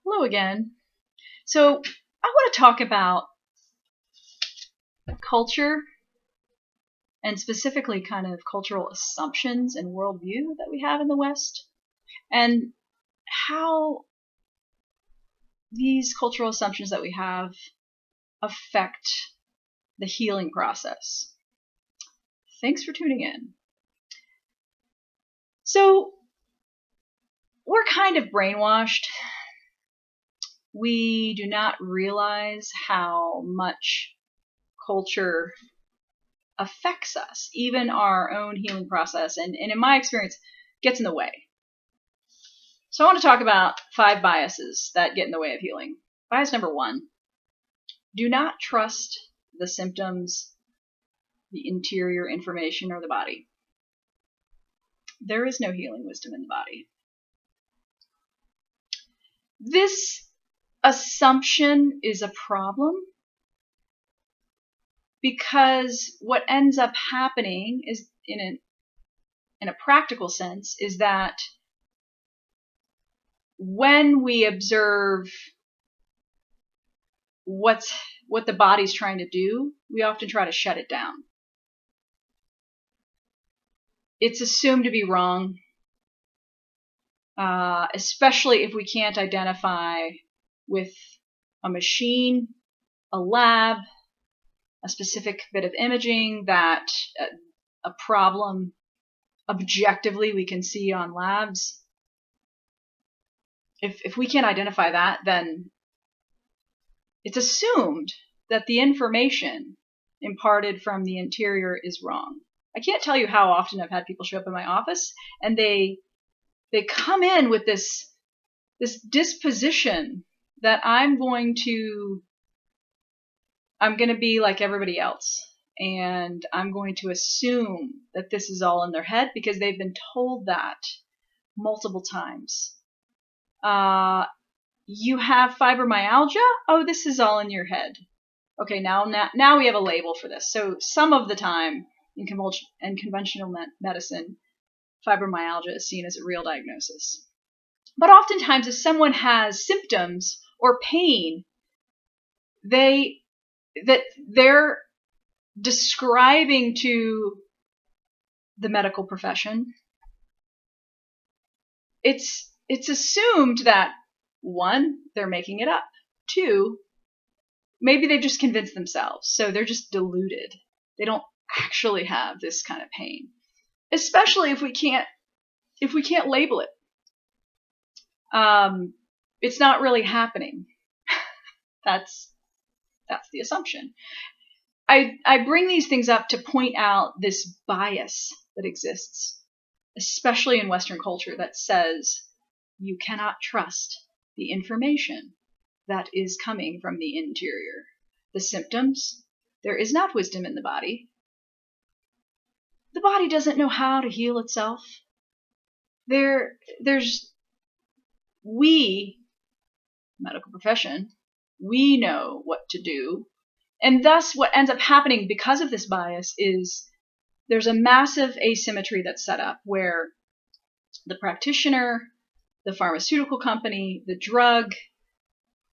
Hello again. So I want to talk about culture and specifically kind of cultural assumptions and worldview that we have in the West and how these cultural assumptions that we have affect the healing process. Thanks for tuning in. So we're kind of brainwashed. We do not realize how much culture affects us, even our own healing process, and in my experience, gets in the way. So I want to talk about 5 biases that get in the way of healing. Bias number 1, do not trust the symptoms, the interior information, or the body. There is no healing wisdom in the body. This assumption is a problem because what ends up happening is, in a practical sense, is that when we observe what the body's trying to do, we often try to shut it down. It's assumed to be wrong, especially if we can't identify with a machine, a lab, a specific bit of imaging that a problem objectively we can see on labs. If we can't identify that, then it's assumed that the information imparted from the interior is wrong. I can't tell you how often I've had people show up in my office and they come in with this disposition that I'm going to be like everybody else, and I'm going to assume that this is all in their head because they've been told that multiple times. You have fibromyalgia? Oh, this is all in your head. Okay, now we have a label for this. So some of the time in conventional medicine, fibromyalgia is seen as a real diagnosis. But oftentimes if someone has symptoms or pain, they're describing to the medical profession, it's assumed that 1, they're making it up. 2, maybe they've just convinced themselves, so they're just deluded. They don't actually have this kind of pain, especially if we can't label it. It's not really happening. That's the assumption. I bring these things up to point out this bias that exists, especially in Western culture, that says you cannot trust the information that is coming from the interior. The symptoms, there is not wisdom in the body. The body doesn't know how to heal itself. We, medical profession, we know what to do. And thus what ends up happening because of this bias is there's a massive asymmetry that's set up where the practitioner, the pharmaceutical company, the drug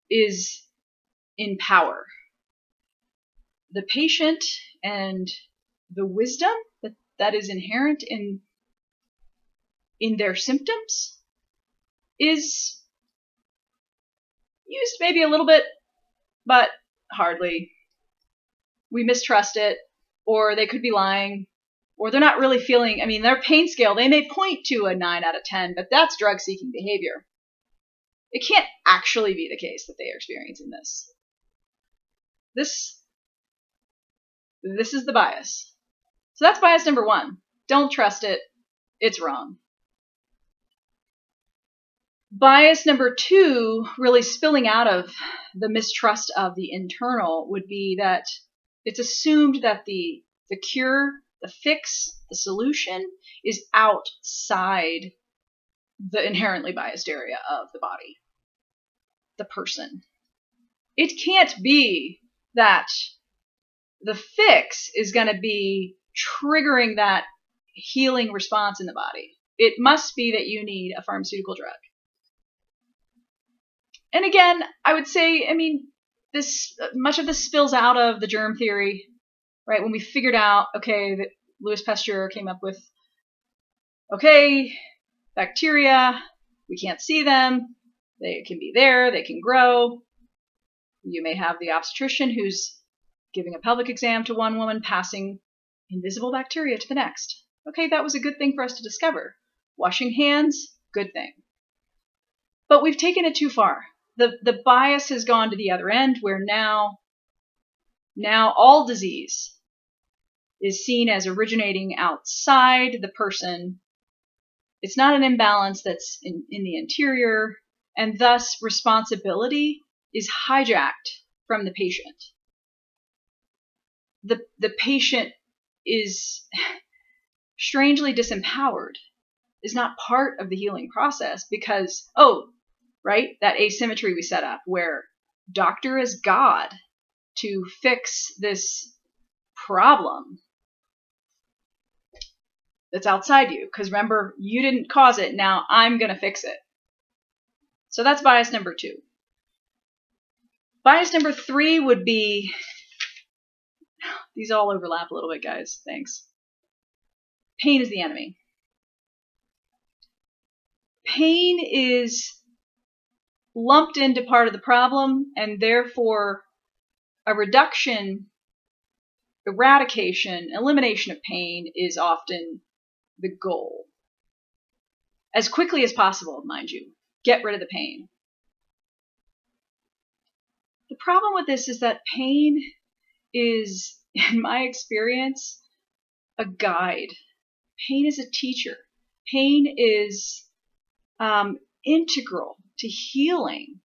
is in power. The patient and the wisdom that is inherent in their symptoms is used maybe a little bit, but hardly. We mistrust it, or they could be lying, or they're not really feeling, their pain scale, they may point to a 9 out of 10, but that's drug-seeking behavior. It can't actually be the case that they are experiencing this. This is the bias. So that's bias number 1. Don't trust it. It's wrong. Bias number 2, really spilling out of the mistrust of the internal, would be that it's assumed that the cure, the fix, the solution is outside the inherently biased area of the body, the person. It can't be that the fix is going to be triggering that healing response in the body. It must be that you need a pharmaceutical drug. And again, I would say, I mean, much of this spills out of the germ theory, right? When we figured out, okay, that Louis Pasteur came up with, okay, bacteria, we can't see them, they can be there, they can grow. You may have the obstetrician who's giving a pelvic exam to one woman, passing invisible bacteria to the next. Okay, that was a good thing for us to discover. Washing hands, good thing. But we've taken it too far. The bias has gone to the other end, where now all disease is seen as originating outside the person. It's not an imbalance that's in the interior, and thus responsibility is hijacked from the patient. The patient is strangely disempowered, is not part of the healing process because, right, that asymmetry we set up where doctor is God to fix this problem that's outside you. Because remember, you didn't cause it, now I'm going to fix it. So that's bias number 2. Bias number 3 would be, these all overlap a little bit, guys, thanks. Pain is the enemy. Pain is lumped into part of the problem, and therefore a reduction, eradication, elimination of pain is often the goal. As quickly as possible, mind you. Get rid of the pain. The problem with this is that pain is, in my experience, a guide. Pain is a teacher. Pain is integral to healing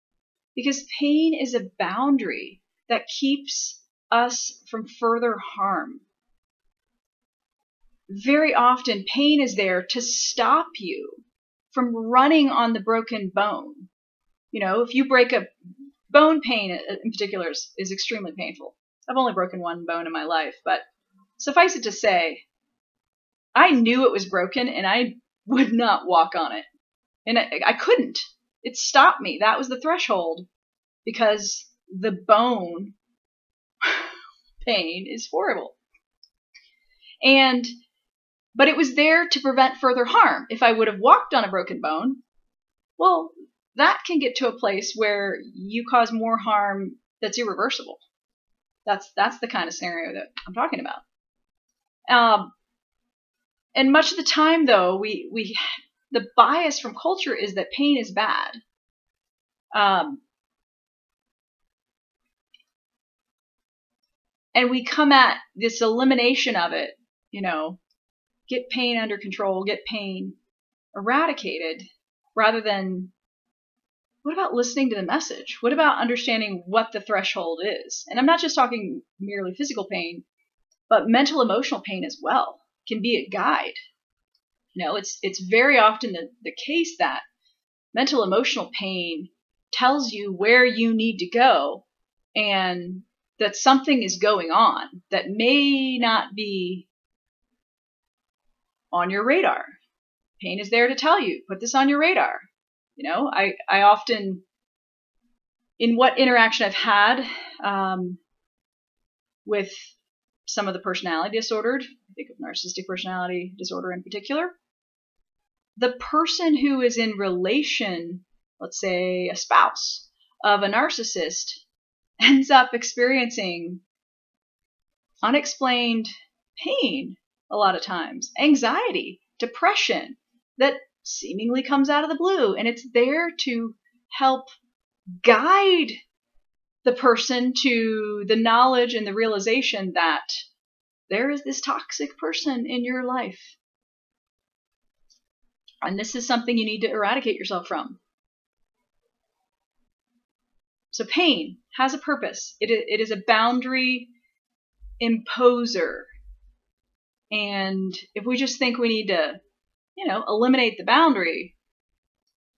because pain is a boundary that keeps us from further harm. Very often, pain is there to stop you from running on the broken bone. You know, if you break a bone, pain in particular is extremely painful. I've only broken one bone in my life, but suffice it to say, I knew it was broken and I would not walk on it. And I couldn't. It stopped me. That was the threshold because the bone pain is horrible. But it was there to prevent further harm. If I would have walked on a broken bone, well, that can get to a place where you cause more harm that's irreversible. That's the kind of scenario that I'm talking about. And much of the time, though, the bias from culture is that pain is bad. And we come at this elimination of it, you know, get pain under control, get pain eradicated, rather than, what about listening to the message? What about understanding what the threshold is? And I'm not just talking merely physical pain, but mental, emotional pain as well can be a guide. You know, it's very often the case that mental, emotional pain tells you where you need to go and that something is going on that may not be on your radar. Pain is there to tell you, put this on your radar. You know, I often, in what interaction I've had with some of the personality disordered, I think of narcissistic personality disorder in particular, the person who is in relation, let's say a spouse of a narcissist, ends up experiencing unexplained pain a lot of times, anxiety, depression that seemingly comes out of the blue, and it's there to help guide the person to the knowledge and the realization that there is this toxic person in your life. And this is something you need to eradicate yourself from. So pain has a purpose. It is a boundary imposer. And if we just think we need to, you know, eliminate the boundary,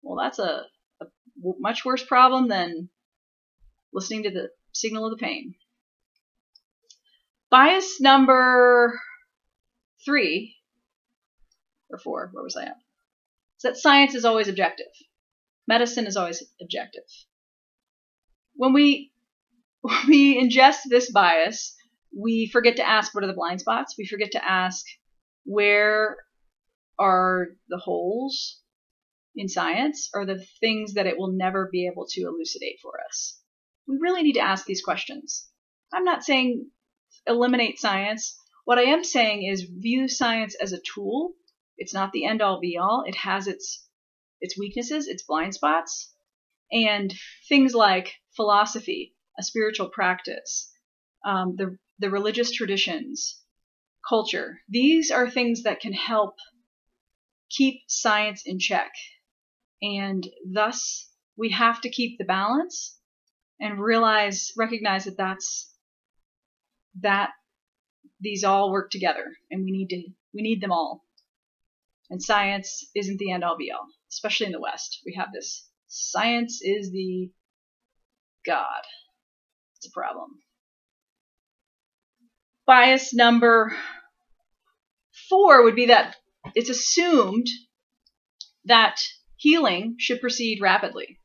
well, that's a much worse problem than listening to the signal of the pain. Bias number 3 or 4, where was I at? Is that science is always objective. Medicine is always objective. when we ingest this bias, we forget to ask what are the blind spots. We forget to ask where are the holes in science, or the things that it will never be able to elucidate for us. We really need to ask these questions. I'm not saying eliminate science. What I am saying is view science as a tool. It's not the end-all be-all. It has its weaknesses, its blind spots, and things like philosophy, a spiritual practice, the religious traditions, culture. These are things that can help keep science in check. And thus, we have to keep the balance and recognize that these all work together, and we need them all. And science isn't the end all be all, especially in the West. We have this science is the God. It's a problem. Bias number 4 would be that it's assumed that healing should proceed rapidly.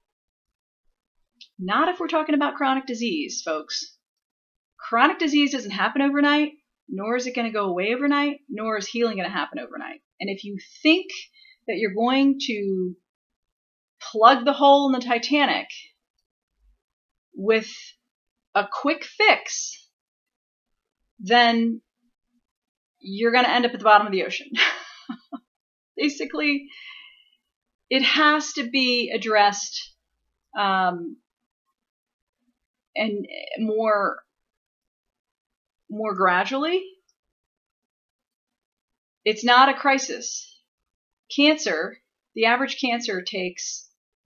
Not if we're talking about chronic disease, folks. Chronic disease doesn't happen overnight, nor is it going to go away overnight, nor is healing going to happen overnight. And if you think that you're going to plug the hole in the Titanic with a quick fix, then you're going to end up at the bottom of the ocean. Basically, it has to be addressed and more gradually. It's not a crisis. Cancer, the average cancer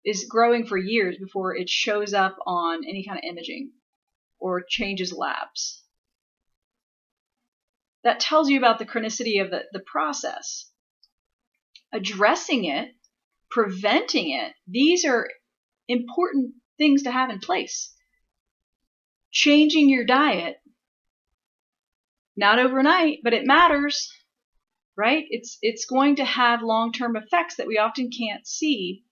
is growing for years before it shows up on any kind of imaging or changes labs. That tells you about the chronicity of the process. Addressing it, preventing it, these are important things to have in place. Changing your diet, not overnight, but it matters, right? It's going to have long-term effects that we often can't see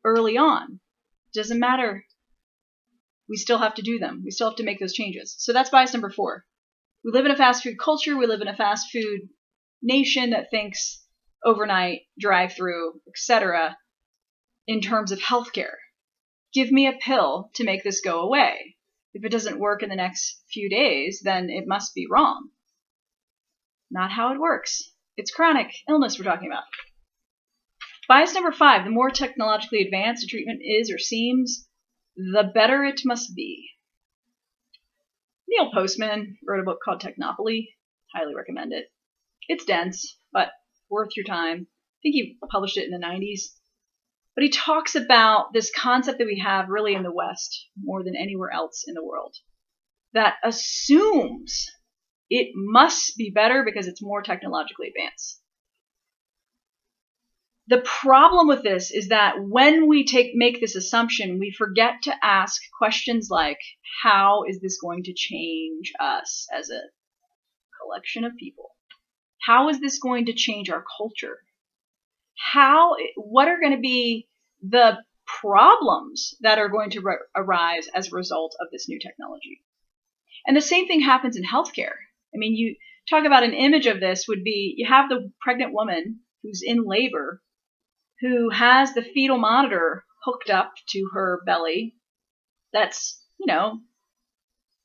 early on. Doesn't matter. We still have to do them. We still have to make those changes. So that's bias number 4. We live in a fast food culture. We live in a fast food nation that thinks overnight, drive-through, etc. in terms of healthcare. Give me a pill to make this go away. If it doesn't work in the next few days, then it must be wrong. Not how it works. It's chronic illness we're talking about. Bias number 5, the more technologically advanced a treatment is or seems, the better it must be. Neil Postman wrote a book called Technopoly. Highly recommend it. It's dense, but worth your time. I think he published it in the 90s. But he talks about this concept that we have really in the West more than anywhere else in the world that assumes it must be better because it's more technologically advanced. The problem with this is that when we make this assumption, we forget to ask questions like, how is this going to change us as a collection of people? How is this going to change our culture? What are going to be the problems that are going to arise as a result of this new technology? And the same thing happens in healthcare. I mean, you talk about an image of this would be, you have the pregnant woman who's in labor, who has the fetal monitor hooked up to her belly that's,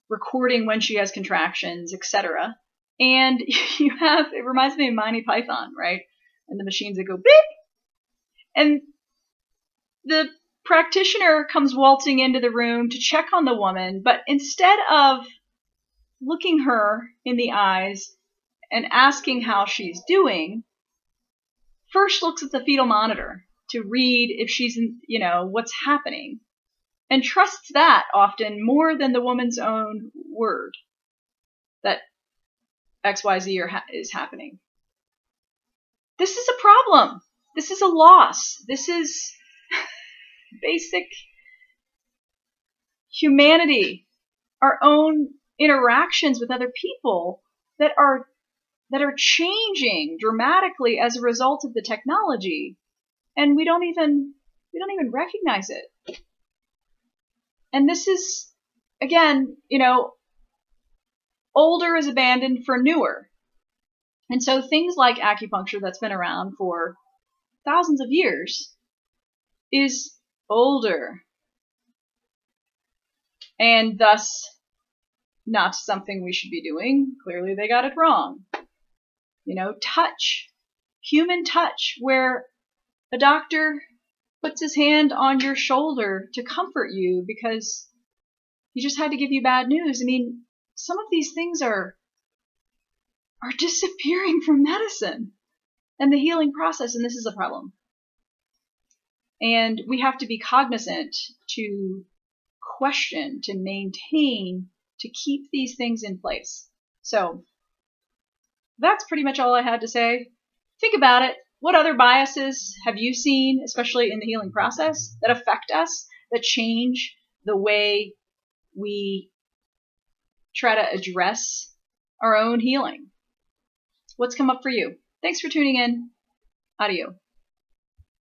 recording when she has contractions, etc. And it reminds me of Monty Python, right? And the machines that go beep. And the practitioner comes waltzing into the room to check on the woman, but instead of looking her in the eyes and asking how she's doing, first looks at the fetal monitor to read if she's, what's happening, and trusts that often more than the woman's own word that XYZ is happening. This is a problem. This is a loss. This is basic humanity, our own interactions with other people that are changing dramatically as a result of the technology, and we don't even recognize it. And this is, again, older is abandoned for newer. And so things like acupuncture that's been around for thousands of years is older and thus not something we should be doing. Clearly they got it wrong. Touch, human touch, where a doctor puts his hand on your shoulder to comfort you because he just had to give you bad news. I mean, some of these things are disappearing from medicine and the healing process, and this is a problem. And we have to be cognizant to question, to maintain, to keep these things in place. So that's pretty much all I had to say. Think about it. What other biases have you seen, especially in the healing process, that affect us, that change the way we try to address our own healing? What's come up for you? Thanks for tuning in. Adios.